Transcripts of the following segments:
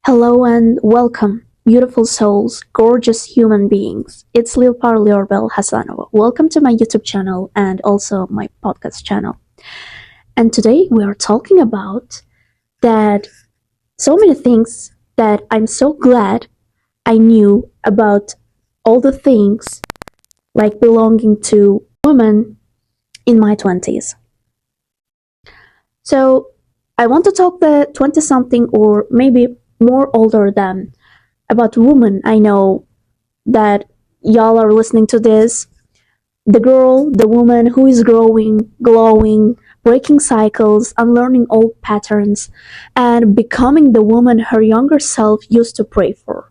Hello and welcome, beautiful souls, gorgeous human beings. It's Lil Parliorbel Hassanova. Welcome to my YouTube channel and also my podcast channel. And today we are talking about that so many things that I'm so glad I knew about all the things like belonging to women in my 20s. So I want to talk the 20 something or maybe more older than about women I know that y'all are listening to this. The girl, the woman who is growing, glowing, breaking cycles, unlearning old patterns, and becoming the woman her younger self used to pray for.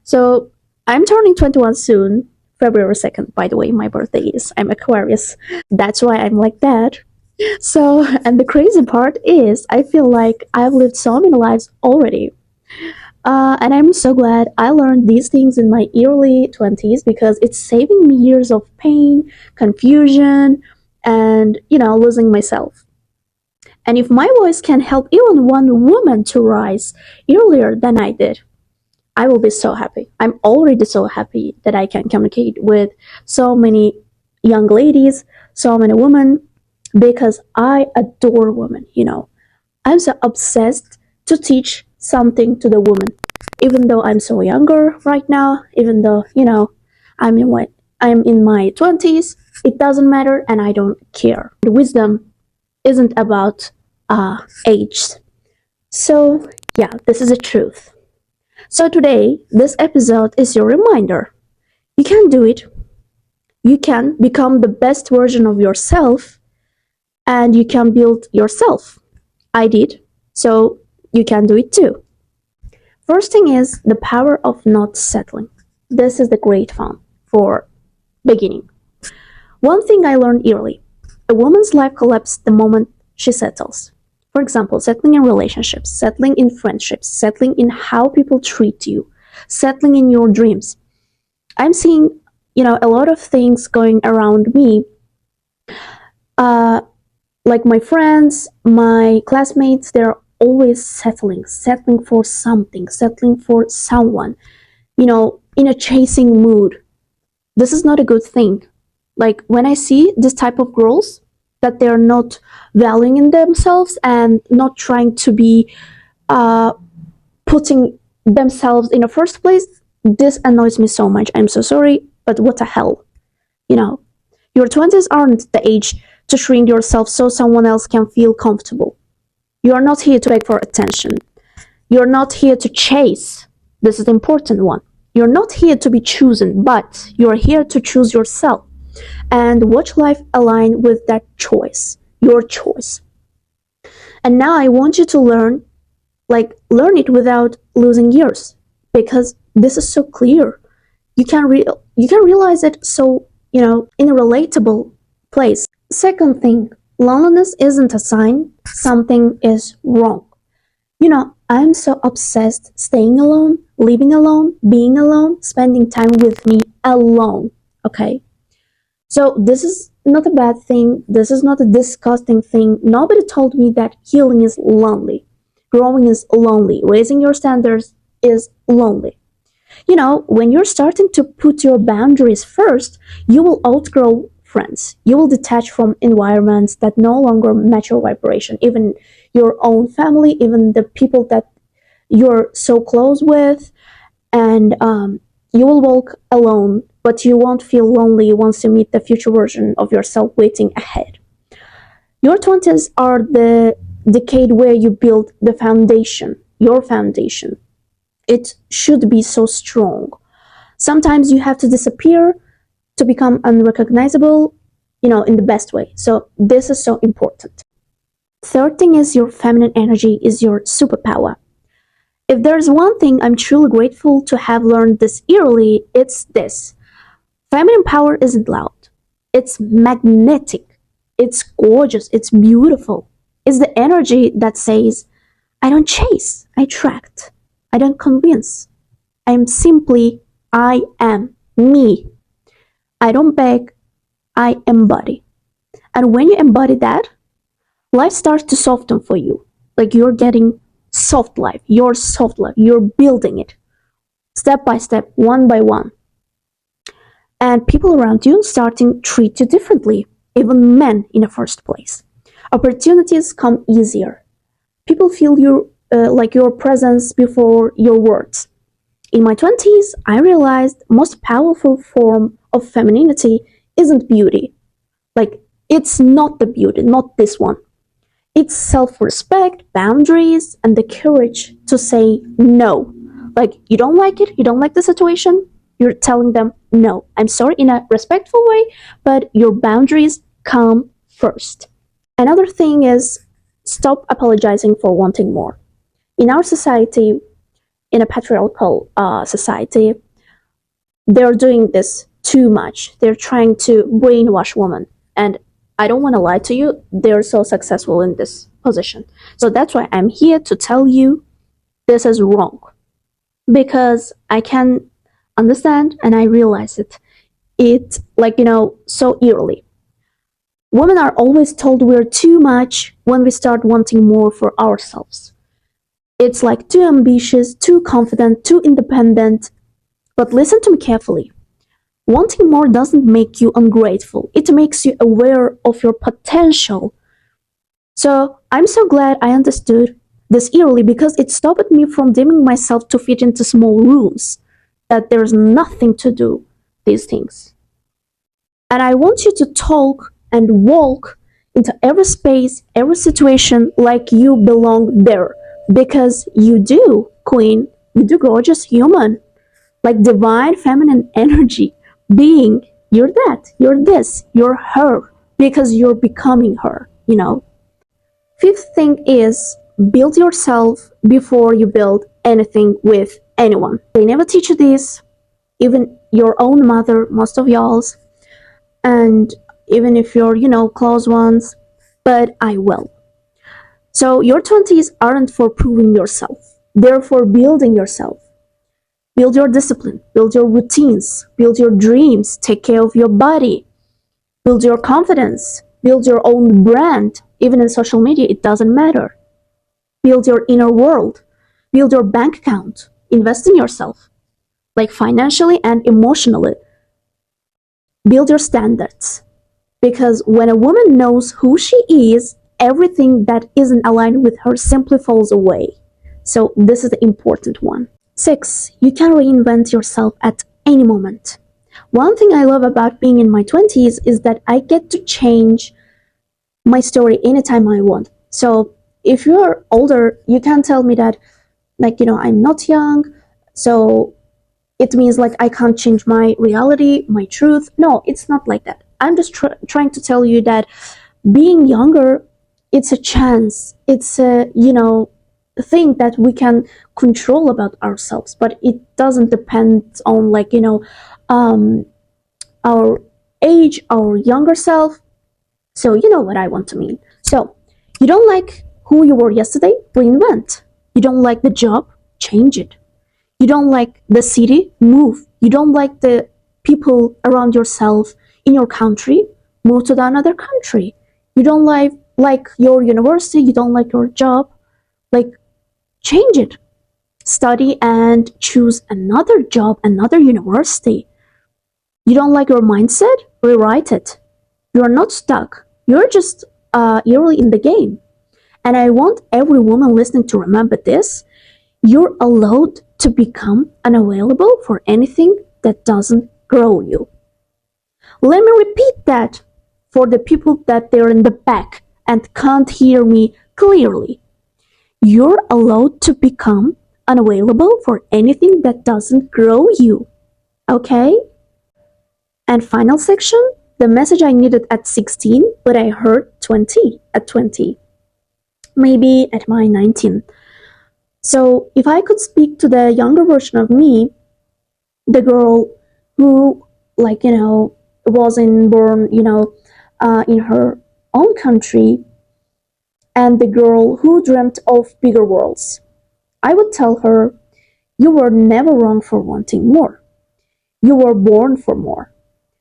So I'm turning 21 soon, February 2nd, by the way, my birthday is. I'm Aquarius. That's why I'm like that. So, and the crazy part is, I feel like I've lived so many lives already. And I'm so glad I learned these things in my early 20s because it's saving me years of pain, confusion, and, losing myself. And if my voice can help even one woman to rise earlier than I did, I will be so happy. I'm already so happy that I can communicate with so many young ladies, so many women, because I adore women. I'm so obsessed to teach something to the woman. Even though I'm so younger right now, even though, I'm in my 20s, it doesn't matter and I don't care. The wisdom isn't about age. So, yeah, this is the truth. So today, this episode is your reminder. You can do it. You can become the best version of yourself and you can build yourself. I did. So you can do it too. First thing is the power of not settling. This is the great one for beginning. One thing I learned early. A woman's life collapses the moment she settles. For example, settling in relationships, settling in friendships, settling in how people treat you, settling in your dreams. I'm seeing, a lot of things going around me. Like my friends, my classmates, they're always settling for something, settling for someone, in a chasing mood. This is not a good thing. Like when I see this type of girls, that they're not valuing in themselves and not trying to be putting themselves in the first place, this annoys me so much. I'm so sorry, but what the hell? Your 20s aren't the age to shrink yourself so someone else can feel comfortable. You are not here to beg for attention. You're not here to chase. This is the important one. You're not here to be chosen, but you're here to choose yourself and watch life align with that choice, your choice. And now I want you to learn it without losing years because this is so clear. You can realize it so, in a relatable place. Second thing, loneliness isn't a sign something is wrong. I'm so obsessed staying alone, living alone, being alone, spending time with me alone. Okay? So this is not a bad thing. This is not a disgusting thing. Nobody told me that healing is lonely. Growing is lonely. Raising your standards is lonely. When you're starting to put your boundaries first, you will outgrow friends. You will detach from environments that no longer match your vibration, even your own family, even the people that you're so close with, and you will walk alone, but you won't feel lonely once you meet the future version of yourself waiting ahead. Your 20s are the decade where you build the foundation, your foundation. It should be so strong. Sometimes you have to disappear to become unrecognizable, in the best way. So this is so important. Third thing is your feminine energy is your superpower. If there's one thing I'm truly grateful to have learned this early, it's this. Feminine power isn't loud. It's magnetic. It's gorgeous. It's beautiful. It's the energy that says, I don't chase, I attract. I don't convince. I am me. I don't beg, I embody. And when you embody that, life starts to soften for you. Like you're getting soft life, your soft life. You're building it step by step, one by one. And people around you starting treat you differently, even men in the first place. Opportunities come easier. People feel like your presence before your words. In my 20s, I realized most powerful form of femininity isn't beauty. Like, it's not the beauty, not this one. It's self-respect, boundaries, and the courage to say no. Like, you don't like it, you don't like the situation, you're telling them no. I'm sorry in a respectful way, but your boundaries come first. Another thing is stop apologizing for wanting more. In our society, in a patriarchal society, they're doing this too much. They're trying to brainwash women. And I don't want to lie to you, they're so successful in this position. So that's why I'm here to tell you this is wrong. Because I can understand and I realize it. It, like, so eerily. Women are always told we're too much when we start wanting more for ourselves. It's like too ambitious, too confident, too independent. But listen to me carefully. Wanting more doesn't make you ungrateful. It makes you aware of your potential. So I'm so glad I understood this early because it stopped me from dimming myself to fit into small rooms. That there's nothing to do these things. And I want you to talk and walk into every space, every situation like you belong there. Because you do, queen. You do, gorgeous human. Like divine feminine energy. Being, you're that, you're this, you're her. Because you're becoming her. Fifth thing is build yourself before you build anything with anyone. They never teach you this, even your own mother, most of y'all's, and even if you're, close ones, but I will. So your 20s aren't for proving yourself. They're for building yourself. Build your discipline, build your routines, build your dreams, take care of your body, build your confidence, build your own brand. Even in social media, it doesn't matter. Build your inner world, build your bank account, invest in yourself, like financially and emotionally. Build your standards. Because when a woman knows who she is, everything that isn't aligned with her simply falls away. So this is the important one. 6. You can reinvent yourself at any moment. One thing I love about being in my 20s is that I get to change my story anytime I want. So if you're older, you can tell me that, I'm not young, so it means like I can't change my reality, my truth. No, it's not like that. I'm just trying to tell you that being younger, it's a chance. It's a, thing that we can control about ourselves, but it doesn't depend on our age, our younger self. So you know what I want to mean. So you don't like who you were yesterday? Reinvent. You don't like the job? Change it. You don't like the city? Move. You don't like the people around yourself in your country? Move to another country. You don't like your university? You don't like your job? Change it. Study and choose another job, another university. You don't like your mindset? Rewrite it. You're not stuck. You're just early in the game. And I want every woman listening to remember this. You're allowed to become unavailable for anything that doesn't grow you. Let me repeat that for the people that they're in the back and can't hear me clearly. You're allowed to become unavailable for anything that doesn't grow you. Okay? And final section, the message I needed at 16, but I heard at 20. Maybe at my 19. So if I could speak to the younger version of me, the girl who, wasn't born, in her own country, and the girl who dreamt of bigger worlds, I would tell her, you were never wrong for wanting more. You were born for more.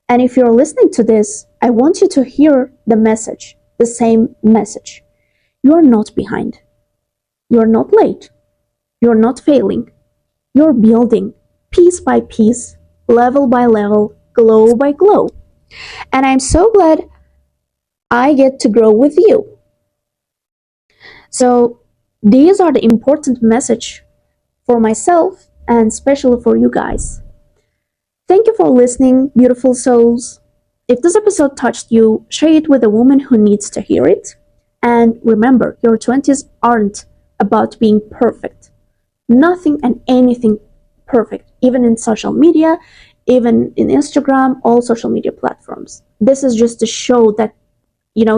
And if you're listening to this, I want you to hear the message, the same message. You are not behind. You are not late. You're not failing. You're building piece by piece, level by level, glow by glow. And I'm so glad I get to grow with you. So these are the important message for myself and especially for you guys. Thank you for listening, beautiful souls. If this episode touched you, share it with a woman who needs to hear it. And remember, your 20s aren't about being perfect. Nothing and anything perfect, even in social media, even in Instagram, all social media platforms. This is just a show that,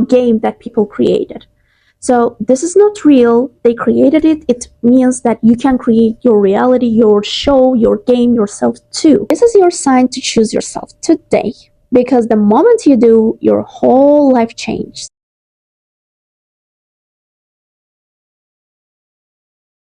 game that people created. So this is not real. They created it. It means that you can create your reality, your show, your game yourself too. This is your sign to choose yourself today. Because the moment you do, your whole life changes.